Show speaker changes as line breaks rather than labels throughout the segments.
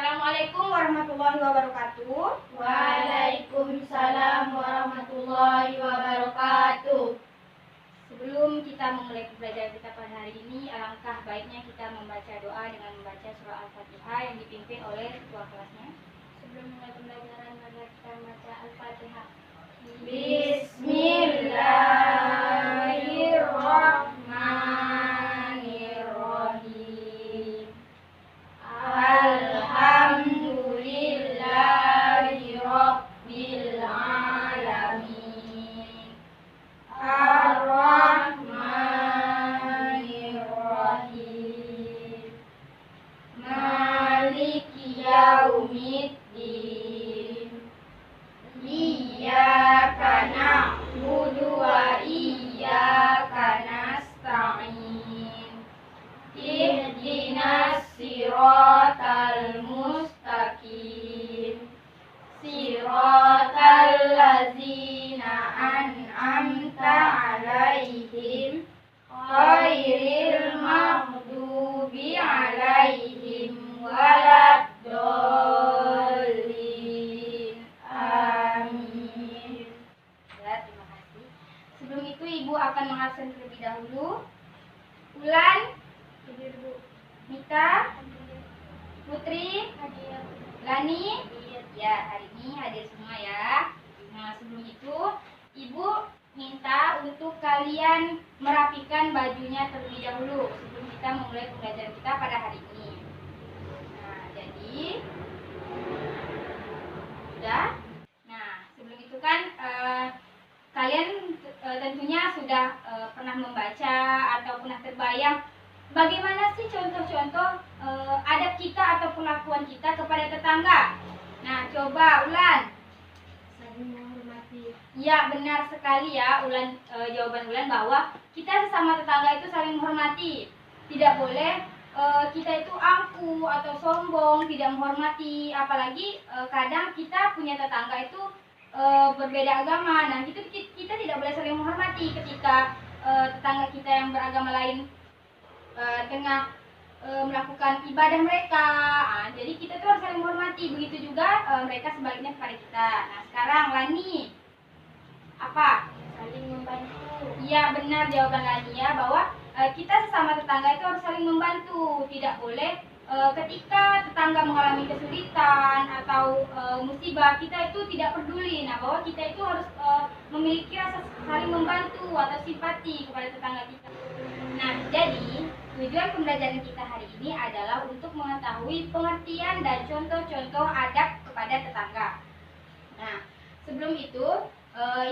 Assalamualaikum warahmatullahi wabarakatuh.
Waalaikumsalam warahmatullahi wabarakatuh.
Sebelum kita memulai pembelajaran kita pada hari ini, alangkah baiknya kita membaca doa dengan membaca surah Al-Fatihah yang dipimpin oleh ketua kelasnya.
Sebelum mulai pembelajaran, mari kita membaca Al-Fatihah. Bismillahirrahmanirrahim. Alhamdulillahi Rabbil Alamin. Ar-Rahmanir-Rahim. Maliki Yaumiddin. Iyyaka na'budu wa iyyaka nasta'in. Ihdinas siratal mustaqim. Siratal ladzina an'amta 'alaihim ghairil maghdubi 'alaihim waladdallin. Amin.
Ya, terima kasih. Sebelum itu Ibu akan mengabsen terlebih dahulu. Ulan, Mita, Putri, Lani. Ya, hari ini hadir semua ya. Nah, sebelum itu Ibu minta untuk kalian merapikan bajunya terlebih dahulu sebelum kita memulai pembelajaran kita pada hari ini. Nah, jadi sudah. Nah, sebelum itu kan kalian tentunya sudah pernah membaca atau pernah terbayang bagaimana sih contoh-contoh adab kita atau perlakuan kita kepada tetangga. Nah, coba Ulan.
Saling menghormati.
Ya, benar sekali ya Ulan, jawaban Ulan bahwa kita sesama tetangga itu saling menghormati. Tidak boleh kita itu angkuh atau sombong, tidak menghormati. Apalagi kadang kita punya tetangga itu berbeda agama. Nah, kita tidak boleh saling menghormati ketika tetangga kita yang beragama lain tengah melakukan ibadah mereka. Nah, jadi kita tuh harus saling menghormati. Begitu juga mereka sebaliknya kepada kita. Nah, sekarang Lani, apa?
Saling membantu.
Iya, benar jawaban Lani ya, bahwa kita sesama tetangga itu harus saling membantu. Tidak boleh ketika tetangga mengalami kesulitan atau musibah, kita itu tidak peduli. Nah, bahwa kita itu harus memiliki rasa saling membantu atau simpati kepada tetangga kita. Nah, jadi tujuan pembelajaran kita hari ini adalah untuk mengetahui pengertian dan contoh-contoh adab kepada tetangga. Nah, sebelum itu,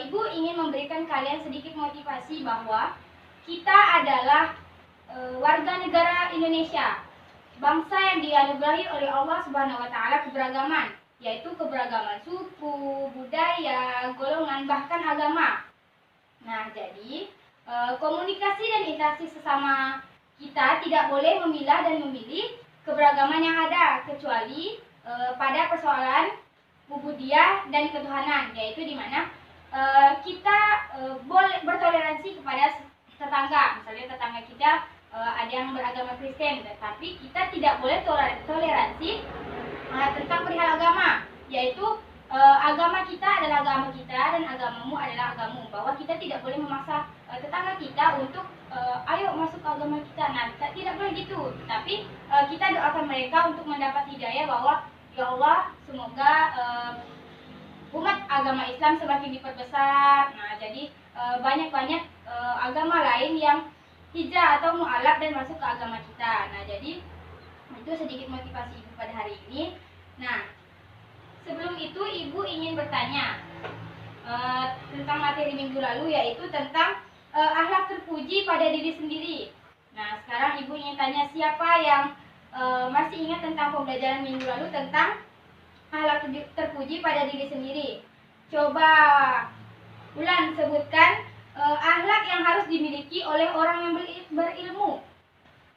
Ibu ingin memberikan kalian sedikit motivasi bahwa kita adalah warga negara Indonesia, bangsa yang dianugerahi oleh Allah Subhanahu wa Ta'ala keberagaman, yaitu keberagaman suku, budaya, golongan, bahkan agama. Nah, jadi komunikasi dan interaksi sesama kita tidak boleh memilah dan memilih keberagaman yang ada, kecuali pada persoalan ubudiyah dan ketuhanan, yaitu di mana kita boleh bertoleransi kepada tetangga. Misalnya tetangga kita ada yang beragama Kristen, tetapi kita tidak boleh toleransi tentang perihal agama, yaitu agama kita adalah agama kita dan agamamu adalah agamamu. Bahwa kita tidak boleh memaksa tetangga kita untuk ayo masuk ke agama kita. Nah, tidak boleh gitu. Tapi kita doakan mereka untuk mendapat hidayah, bahwa ya Allah, semoga umat agama Islam semakin diperbesar. Nah, jadi banyak-banyak agama lain yang hijrah atau mu'alaf dan masuk ke agama kita. Nah, jadi itu sedikit motivasi Ibu pada hari ini. Nah, sebelum itu Ibu ingin bertanya tentang materi minggu lalu, yaitu tentang akhlak terpuji pada diri sendiri. Nah, sekarang Ibu ingin tanya siapa yang masih ingat tentang pembelajaran minggu lalu tentang akhlak terpuji pada diri sendiri. Coba Ulan sebutkan akhlak yang harus dimiliki oleh orang yang berilmu.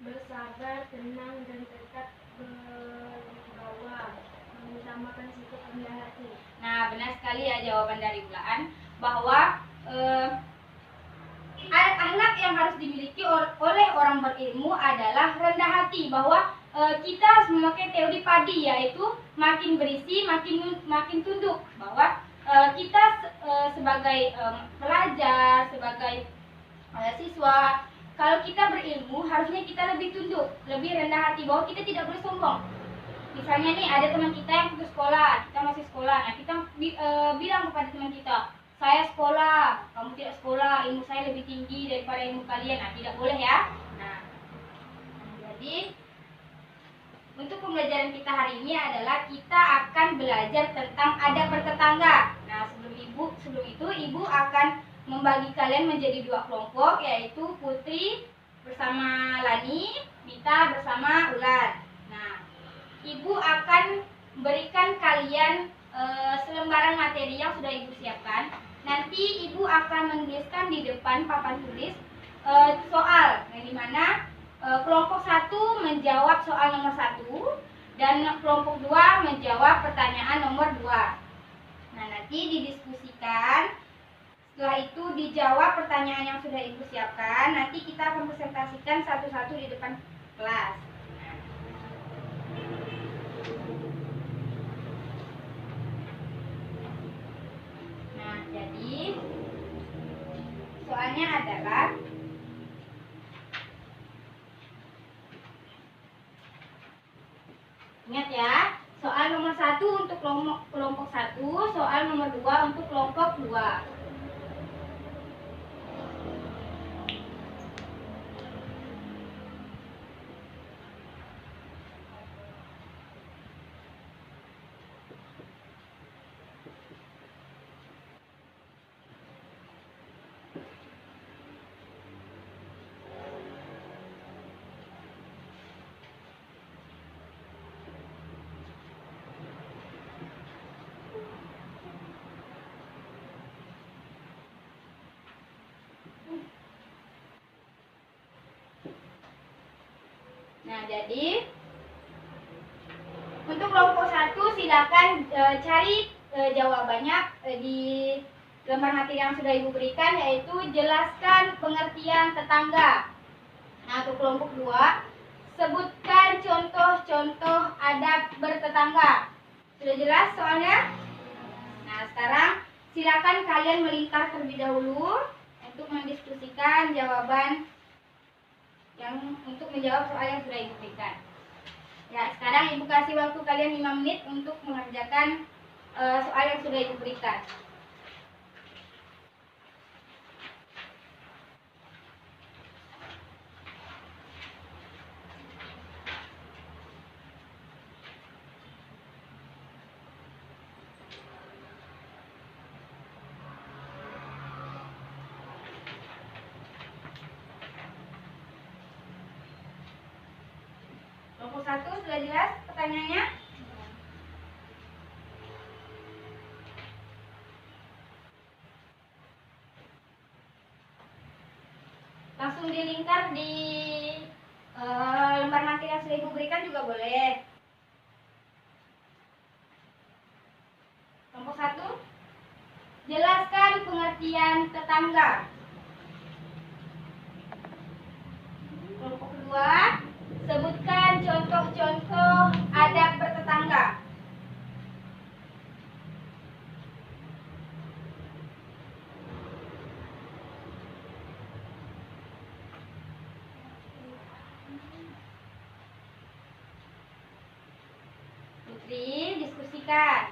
Bersabar, tenang, dan tetap berwibawa. Mengutamakan sikap rendah hati.
Nah, benar sekali ya jawaban dari Ulan, bahwa akhlak yang harus dimiliki oleh orang berilmu adalah rendah hati, bahwa kita harus memakai teori padi, yaitu makin berisi makin tunduk, bahwa kita sebagai pelajar, sebagai siswa, kalau kita berilmu harusnya kita lebih tunduk, lebih rendah hati, bahwa kita tidak boleh sombong. Misalnya nih ada teman kita yang putus sekolah, kita masih sekolah, nah kita bilang kepada teman kita, saya sekolah, kamu tidak sekolah, ilmu saya lebih tinggi daripada ilmu kalian. Nah, tidak boleh ya. Nah, jadi untuk pembelajaran kita hari ini adalah kita akan belajar tentang adab bertetangga. Nah, sebelum itu ibu akan membagi kalian menjadi 2 kelompok, yaitu Putri bersama Lani, Mita bersama Ulan. Nah, ibu akan berikan kalian selembaran materi yang sudah ibu siapkan. Nanti ibu akan menuliskan di depan papan tulis soal, yang dimana kelompok 1 menjawab soal nomor 1 dan kelompok 2 menjawab pertanyaan nomor 2. Nah, nanti didiskusikan. Setelah itu dijawab pertanyaan yang sudah ibu siapkan. Nanti kita akan presentasikan satu-satu di depan kelas. Nah, jadi soalnya adalah ingat ya, soal nomor 1 untuk kelompok 1, soal nomor 2 untuk kelompok 2. Nah, jadi untuk kelompok 1 silakan cari jawabannya di lembar materi yang sudah ibu berikan, yaitu jelaskan pengertian tetangga. Nah, untuk kelompok 2 sebutkan contoh-contoh adab bertetangga. Sudah jelas soalnya? Nah, sekarang silakan kalian melingkar terlebih dahulu untuk mendiskusikan jawaban yang untuk menjawab soal yang sudah ibu berikan. Ya, sekarang ibu kasih waktu kalian 5 menit untuk mengerjakan soal yang sudah ibu berikan. Kelompok 1 sudah jelas pertanyaannya? Langsung dilingkar di lembar materi yang sudah ibu berikan juga boleh. Kelompok 1, jelaskan pengertian tetangga. Kelompok 2, sebutkan contoh-contoh adab bertetangga. Putri, diskusikan.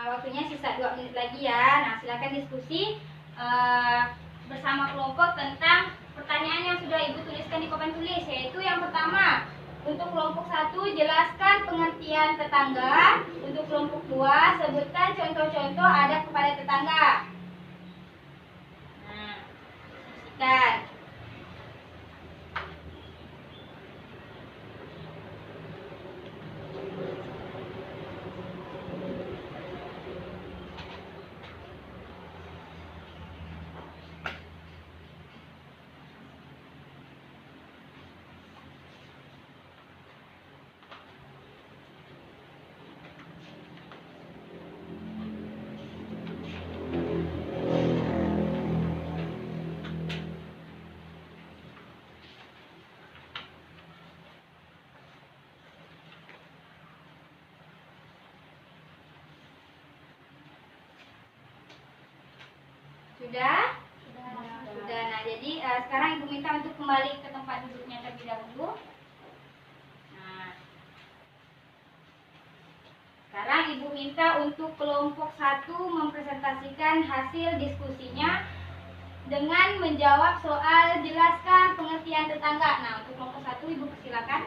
Nah, waktunya sisa 2 menit lagi ya. Nah, silakan diskusi bersama kelompok tentang pertanyaan yang sudah Ibu tuliskan di papan tulis, yaitu yang pertama, untuk kelompok 1 jelaskan pengertian tetangga. Untuk kelompok 2 sebutkan contoh-contoh adab kepada tetangga. Nah, saksikan. Sudah? Sudah. Nah, jadi sekarang Ibu minta untuk kembali ke tempat duduknya terlebih dahulu. Nah, sekarang Ibu minta untuk kelompok 1 mempresentasikan hasil diskusinya dengan menjawab soal jelaskan pengertian tetangga. Nah, untuk kelompok 1 Ibu persilakan.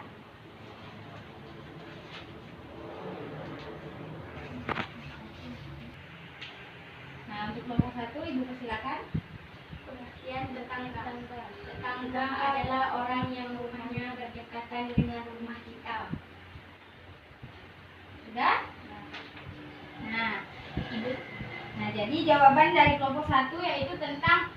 Nah, untuk kelompok 1 Ibu persilakan.
Pengertian tetangga. Tetangga adalah orang yang rumahnya berdekatan dengan rumah kita.
Sudah? Nah, Ibu. Nah, jadi jawaban dari kelompok 1 yaitu tentang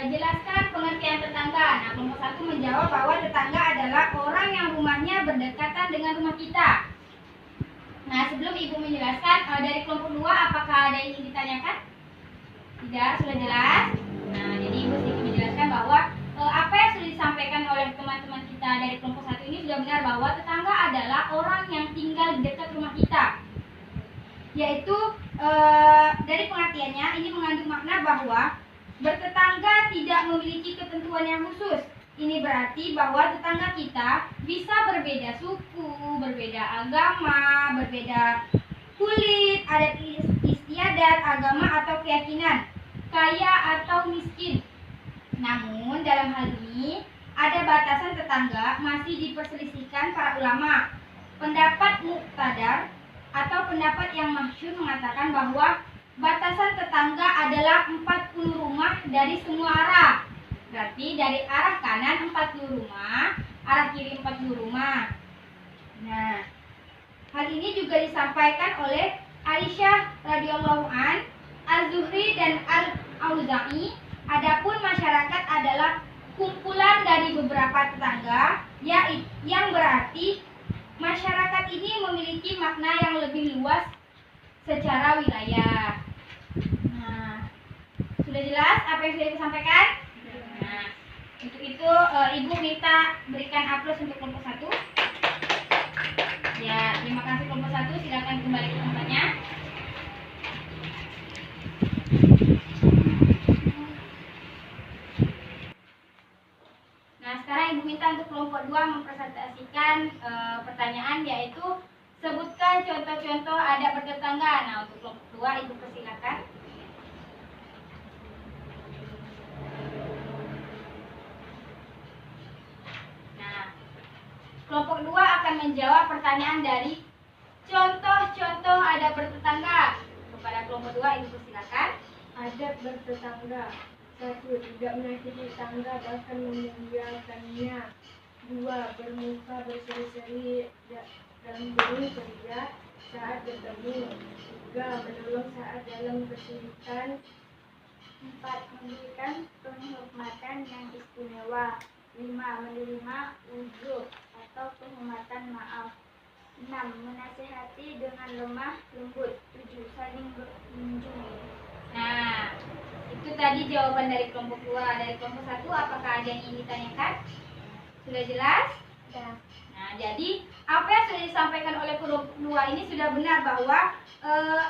jelaskan pengertian tetangga. Nah, kelompok 1 menjawab bahwa tetangga adalah orang yang rumahnya berdekatan dengan rumah kita. Nah, sebelum Ibu menjelaskan, dari kelompok 2 apakah ada yang ingin ditanyakan? Tidak, sudah jelas. Nah, jadi Ibu sedikit menjelaskan bahwa apa yang sudah disampaikan oleh teman-teman kita dari kelompok 1 ini sudah benar, bahwa tetangga adalah orang yang tinggal di dekat rumah kita. Yaitu dari pengertiannya ini mengandung makna bahwa bertetangga tidak memiliki ketentuan yang khusus. Ini berarti bahwa tetangga kita bisa berbeda suku, berbeda agama, berbeda kulit, adat istiadat, agama atau keyakinan, kaya atau miskin. Namun dalam hal ini ada batasan tetangga masih diperselisihkan para ulama. Pendapat muqtadar atau pendapat yang masyhur mengatakan bahwa batasan tetangga adalah 40 rumah dari semua arah. Berarti dari arah kanan 40 rumah, arah kiri 40 rumah. Nah, hal ini juga disampaikan oleh Aisyah radhiyallahu an, Az-Zuhri dan Al-Auza'i. Adapun masyarakat adalah kumpulan dari beberapa tetangga, yang berarti masyarakat ini memiliki makna yang lebih luas secara wilayah. Nah, sudah jelas apa yang sudah disampaikan? Nah, untuk itu Ibu minta berikan aplaus untuk kelompok 1. Ya, terima kasih kelompok 1, silakan kembali ke tempatnya. Nah, sekarang Ibu minta untuk kelompok 2 mempresentasikan pertanyaan, yaitu sebutkan contoh-contoh adab bertetangga. Nah, untuk kelompok 2 Ibu persilakan. Nah, kelompok 2 akan menjawab pertanyaan dari contoh-contoh adab bertetangga. Kepada kelompok 2 Ibu persilakan.
Adab bertetangga. 1. Tidak menyakiti tetangga bahkan memuliakannya. 2. Bermuka berseri-seri dan beri ceria saat bertemu. 3. Menolong saat dalam kesulitan. 4. Memberikan penghormatan yang istimewa. 5. Menerima uzur atau penghormatan maaf. 6. Menasihati dengan lemah lembut. 7. Saling menjunjung.
Nah, itu tadi jawaban dari kelompok 2. Dari kelompok 1 apakah ada yang ingin ditanyakan? Sudah jelas?
Ya.
Nah, jadi apa yang sudah disampaikan oleh kelompok 2 ini sudah benar, bahwa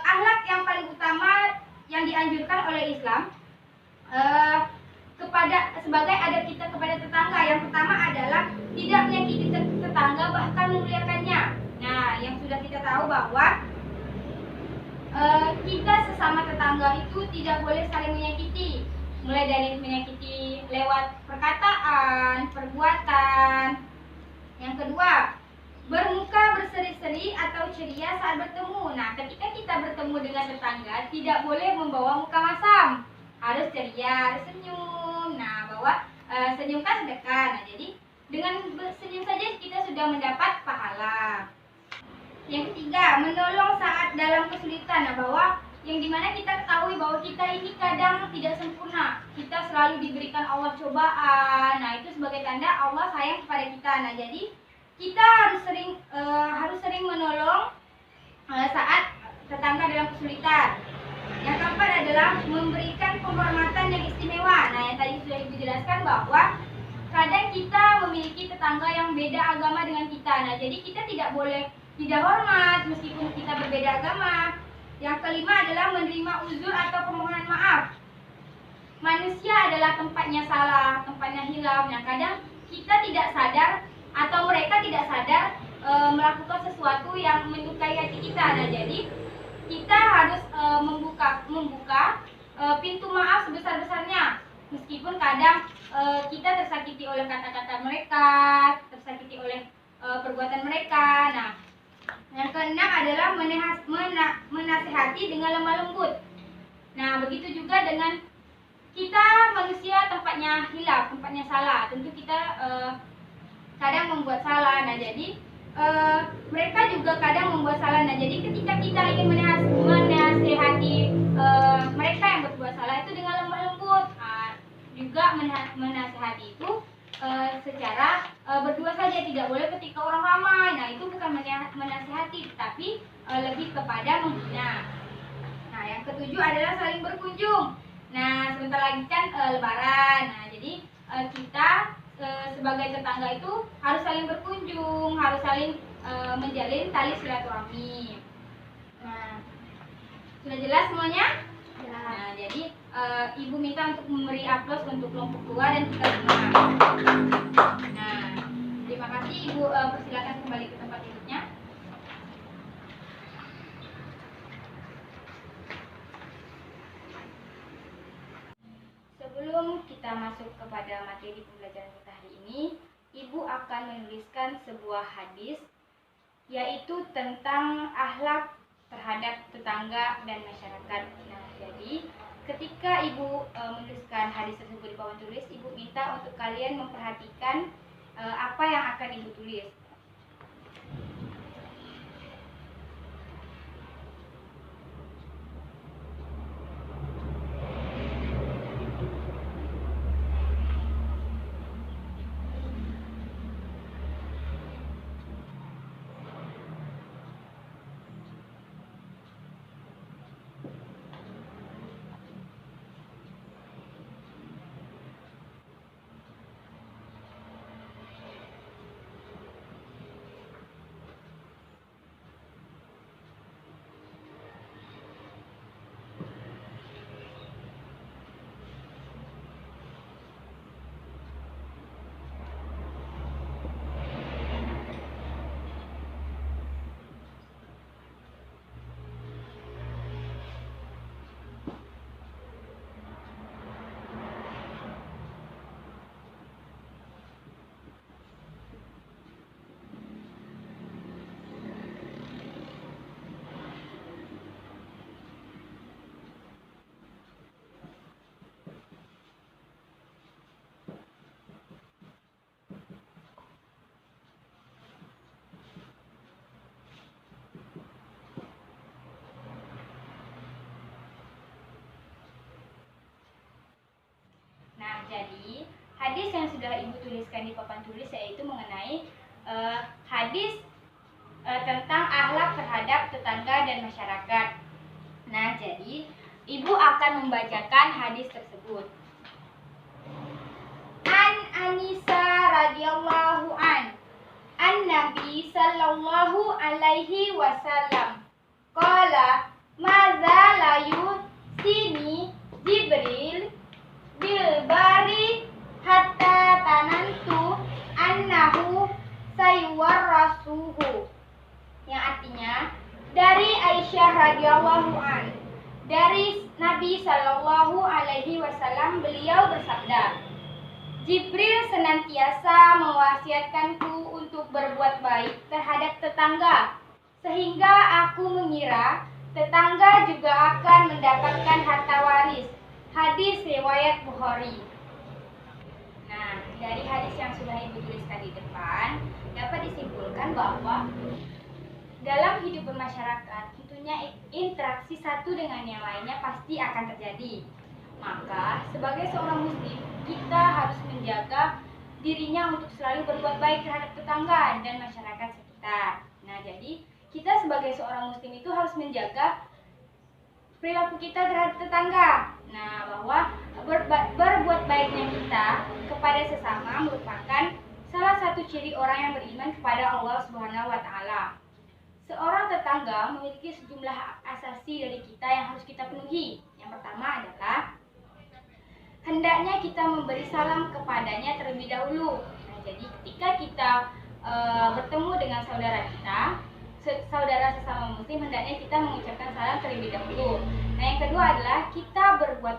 akhlak yang paling utama yang dianjurkan oleh Islam sebagai adab kita kepada tetangga, yang pertama adalah tidak menyakiti tetangga, bahkan memuliakannya. Nah, yang sudah kita tahu bahwa kita sesama tetangga itu tidak boleh saling menyakiti, mulai dari menyakiti lewat perkataan, perbuatan. Yang kedua, bermuka berseri-seri atau ceria saat bertemu. Nah, ketika kita bertemu dengan tetangga, tidak boleh membawa muka masam. Harus ceria, harus senyum. Nah, bawa senyum kan sedekah. Nah, jadi dengan bersenyum saja kita sudah mendapat pahala. Yang ketiga, menolong saat dalam kesulitan. Nah, bahwa yang dimana kita ketahui bahwa kita ini kadang tidak sempurna. Kita selalu diberikan Allah cobaan. Nah, itu sebagai tanda Allah sayang kepada kita. Nah, jadi kita harus sering menolong saat tetangga dalam kesulitan. Yang keempat adalah memberikan penghormatan yang istimewa. Nah, yang tadi sudah Ibu jelaskan bahwa kadang kita memiliki tetangga yang beda agama dengan kita. Nah, jadi kita tidak boleh tidak hormat meskipun kita berbeda agama. Yang kelima adalah menerima uzur atau permohonan maaf. Manusia adalah tempatnya salah, tempatnya hilaf. Nah, kadang kita tidak sadar atau mereka tidak sadar melakukan sesuatu yang menyukai hati kita. Nah, jadi kita harus membuka pintu maaf sebesar-besarnya. Meskipun kadang kita tersakiti oleh kata-kata mereka, tersakiti oleh perbuatan mereka. Nah, yang keenam adalah menasihati dengan lemah lembut. Nah, begitu juga dengan kita manusia tempatnya hilaf, tempatnya salah. Tentu kita kadang membuat salah. Nah, jadi mereka juga kadang membuat salah. Nah, jadi ketika kita ingin menasihati mereka yang berbuat salah itu dengan lemah lembut. Juga menasihati itu secara berdua saja, tidak boleh ketika orang ramai. Nah, itu bukan menasihati, tapi lebih kepada menghina. Nah, yang ketujuh adalah saling berkunjung. Nah, sebentar lagi kan Lebaran. Nah, jadi kita sebagai tetangga itu harus saling berkunjung, harus saling menjalin tali silaturahmi. Nah, sudah jelas semuanya? Ya. Nah, jadi Ibu minta untuk memberi aplaus untuk kelompok tua dan kita semua. Nah, terima kasih Ibu, persilakan kembali ke tempat duduknya. Sebelum kita masuk kepada materi pembelajaran kita hari ini, Ibu akan menuliskan sebuah hadis, yaitu tentang akhlak terhadap tetangga dan masyarakat. Nah, jadi ketika Ibu menuliskan hadis tersebut di papan tulis, Ibu minta untuk kalian memperhatikan apa yang akan Ibu tulis. Nah, jadi hadis yang sudah Ibu tuliskan di papan tulis yaitu mengenai hadis tentang akhlak terhadap tetangga dan masyarakat. Nah, jadi Ibu akan membacakan hadis tersebut. An Anisa radhiyallahu an Nabi sallallahu alaihi wasallam qala madza la yusini Jibril bilbari hatta tanantu annahu sayuwarrasuhu, yang artinya dari Aisyah radhiyallahu an, dari Nabi sallallahu alaihi wasallam beliau bersabda, Jibril senantiasa mewasiatkanku untuk berbuat baik terhadap tetangga, sehingga aku mengira tetangga juga akan mendapatkan harta waris. Hadis riwayat Bukhari. Nah, dari hadis yang sudah Ibu tuliskan di depan, dapat disimpulkan bahwa dalam hidup bermasyarakat, tentunya interaksi satu dengan yang lainnya pasti akan terjadi. Maka, sebagai seorang muslim, kita harus menjaga dirinya untuk selalu berbuat baik terhadap tetangga dan masyarakat sekitar. Nah, jadi kita sebagai seorang muslim itu harus menjaga perilaku kita terhadap tetangga. Nah, bahwa berbuat baiknya kita kepada sesama merupakan salah satu ciri orang yang beriman kepada Allah Subhanahu wa taala. Seorang tetangga memiliki sejumlah hak asasi dari kita yang harus kita penuhi. Yang pertama adalah hendaknya kita memberi salam kepadanya terlebih dahulu. Nah, jadi ketika kita bertemu dengan saudara kita, saudara sesama muslim, hendaknya kita mengucapkan salam terlebih dahulu. Nah, yang kedua adalah kita berbuat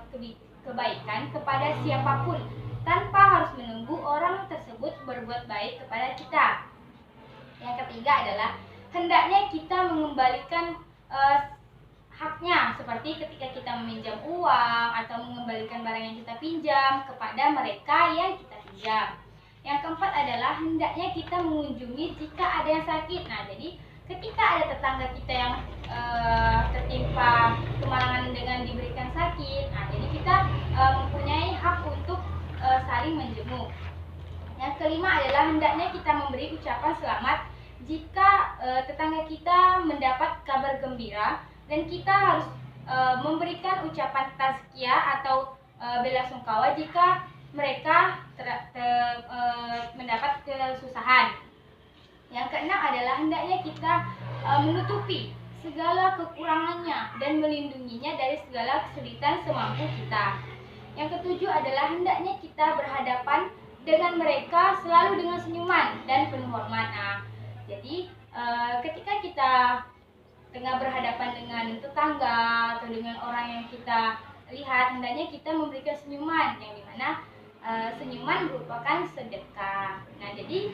kebaikan kepada siapapun tanpa harus menunggu orang tersebut berbuat baik kepada kita. Yang ketiga adalah hendaknya kita mengembalikan haknya, seperti ketika kita meminjam uang atau mengembalikan barang yang kita pinjam kepada mereka yang kita pinjam. Yang keempat adalah hendaknya kita mengunjungi jika ada yang sakit. Nah, jadi ketika ada tetangga kita yang tertimpa kemalangan dengan diberikan sakit, nah jadi kita mempunyai hak untuk saling menjenguk. Yang kelima adalah hendaknya kita memberi ucapan selamat jika tetangga kita mendapat kabar gembira, dan kita harus memberikan ucapan tazkiyah atau bela sungkawa jika mereka mendapat kesusahan. Yang keenam adalah hendaknya kita menutupi segala kekurangannya dan melindunginya dari segala kesulitan semampu kita. Yang ketujuh adalah hendaknya kita berhadapan dengan mereka selalu dengan senyuman dan penuh hormat. Nah, jadi ketika kita tengah berhadapan dengan tetangga atau dengan orang yang kita lihat, hendaknya kita memberikan senyuman, yang dimana senyuman merupakan sedekah. Nah, jadi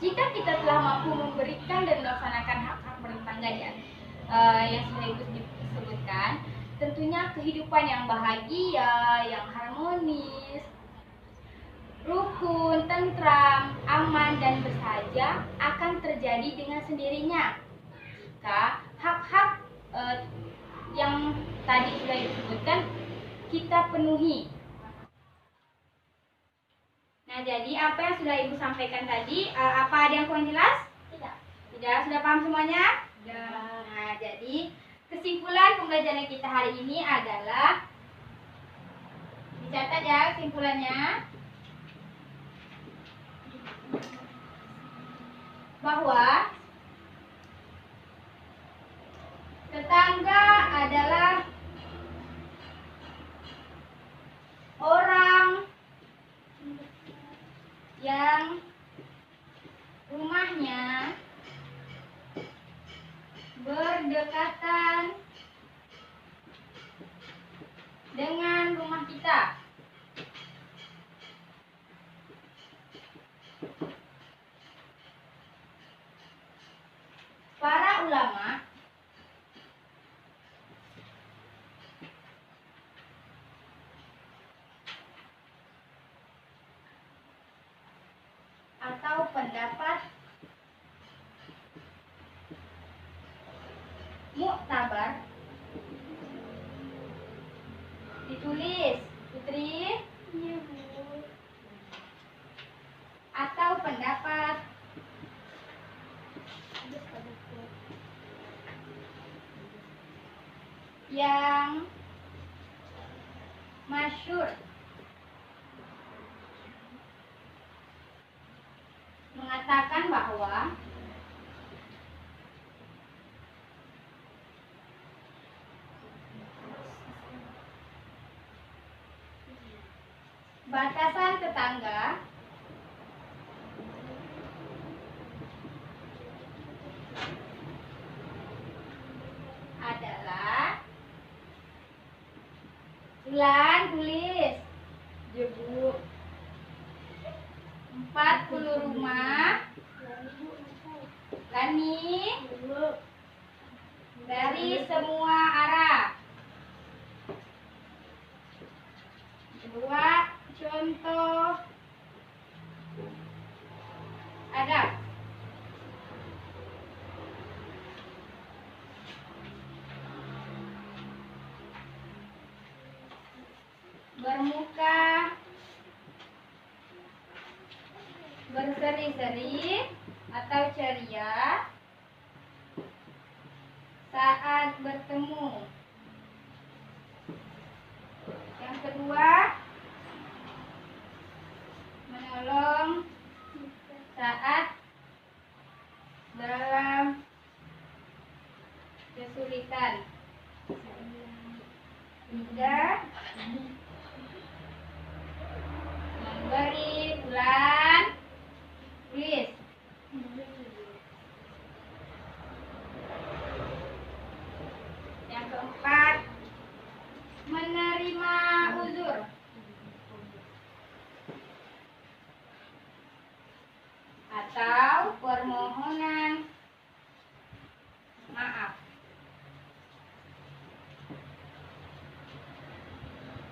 jika kita telah mampu memberikan dan melaksanakan hak-hak bertetangga yang sudah Ibu sebutkan, tentunya kehidupan yang bahagia, yang harmonis, rukun, tentram, aman, dan bersahaja akan terjadi dengan sendirinya jika hak-hak yang tadi sudah disebutkan kita penuhi. Nah, jadi apa yang sudah Ibu sampaikan tadi, apa ada yang kurang jelas?
Tidak.
Tidak, sudah paham semuanya?
Sudah.
Nah, jadi kesimpulan pembelajaran kita hari ini adalah, dicatat ya kesimpulannya, bahwa tetangga adalah orang yang rumahnya berdekatan dengan rumah kita. Para ulama atau pendapat muktabar ditulis, Putri,
Iya, Bu.
atau pendapat yang masyhur mengatakan bahwa batasan tetangga adalah, Bulan tulis,
Iya, Bu.
adab. Bermuka, berseri-seri atau ceria saat bertemu. Yang kedua, menolong saat dalam kesulitan. Tiga, memberi bulan tulis. Yang keempat, menerima uzur atau permohonan maaf.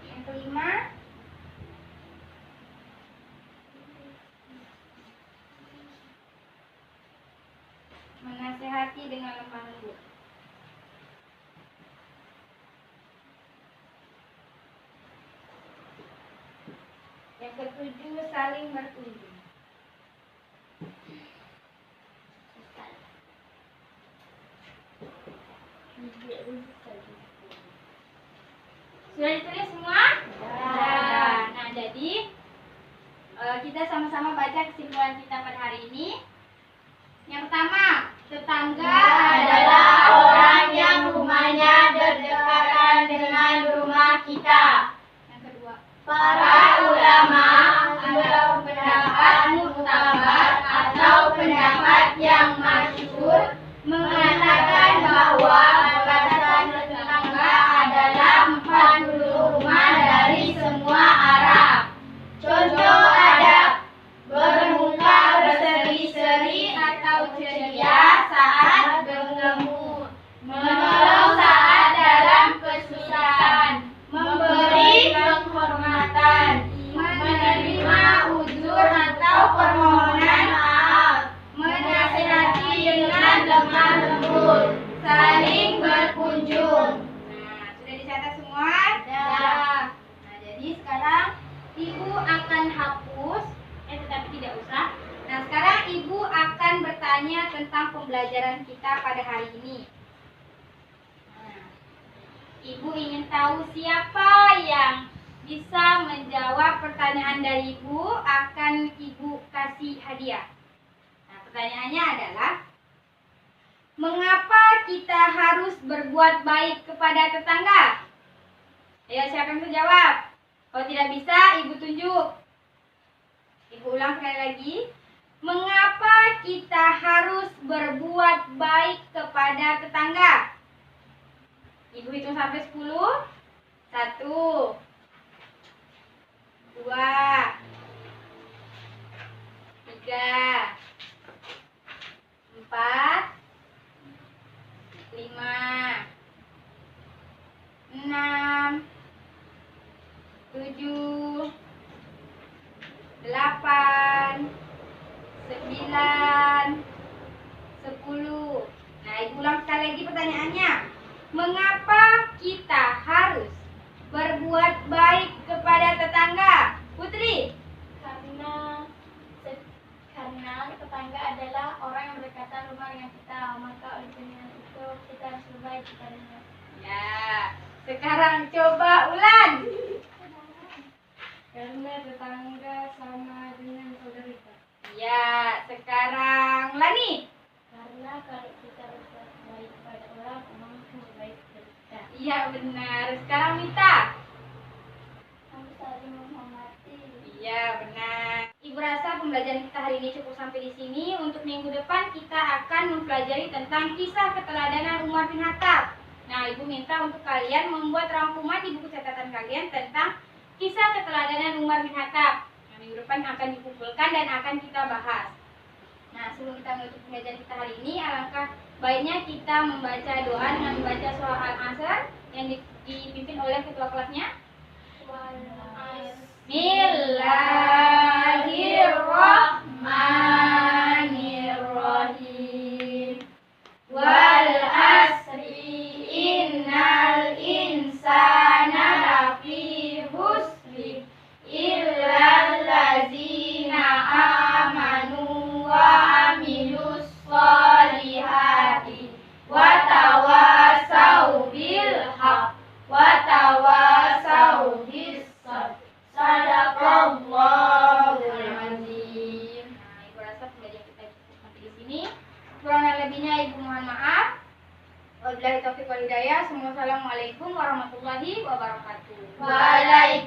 Yang kelima, menasehati dengan lemah lembut. Yang ketujuh, saling berkunjung. Sudah ditulis semua? Ya. Nah, jadi kita sama-sama baca kesimpulan kita pada hari ini. Yang pertama, tetangga adalah orang yang rumahnya berdekatan dengan rumah kita. Yang kedua, para ulama atau pendapat muktabar atau pendapat yang masyhur mengatakan bahwa batasan tetangga adalah 40 rumah dari semua arah. Contoh adab: bermuka berseri-seri atau ceria saat bertemu, menolong saat dalam kesusahan, memberi penghormatan, menerima uzur atau permohonan maaf, menasihati dengan lemah lembut, saling berkunjung. Nah, sudah dicatat semua? Sudah. Nah, jadi sekarang Ibu akan hapus, tetapi tidak usah. Nah, sekarang Ibu akan bertanya tentang pembelajaran kita pada hari ini. Nah, Ibu ingin tahu siapa yang bisa menjawab pertanyaan dari Ibu, akan Ibu kasih hadiah. Nah, pertanyaannya adalah, mengapa kita harus berbuat baik kepada tetangga? Ayo, siapa yang bisa jawab? Kalau tidak bisa, Ibu tunjuk. Ibu ulang sekali lagi. Mengapa kita harus berbuat baik kepada tetangga? Ibu hitung sampai 10. 1, 2, 3, 4, 5, 6, 7, 8, 9, 10. Nah, Ibu ulang sekali lagi pertanyaannya. Mengapa kita harus berbuat baik kepada tetangga? Putri?
Karena tetangga adalah orang yang berdekatan rumah dengan kita, maka oleh karena itu kita harus berbaik kepadanya.
Ya, sekarang coba ulang.
Karena tetangga sama dengan saudara kita.
Ya, sekarang Lani.
Karena kalau kita berbuat baik kepada orang akan berbaik kepada kita.
Iya, benar. Sekarang Mita.
Kami saling menghormati.
Iya, benar. Ibu rasa pembelajaran kita hari ini cukup sampai di sini. Untuk minggu depan kita akan mempelajari tentang kisah keteladanan Umar bin Khattab. Nah, Ibu minta untuk kalian membuat rangkuman di buku catatan kalian tentang kisah keteladanan Umar bin Khattab. Nah, minggu depan akan dikumpulkan dan akan kita bahas. Nah, sebelum kita menutup pembelajaran kita hari ini, alangkah baiknya kita membaca doa dengan membaca surah Al-Asr yang dipimpin oleh ketua kelasnya. Bismillahirrahmanirrahim. warahmatullahi wabarakatuh.
Waalaikumsalam.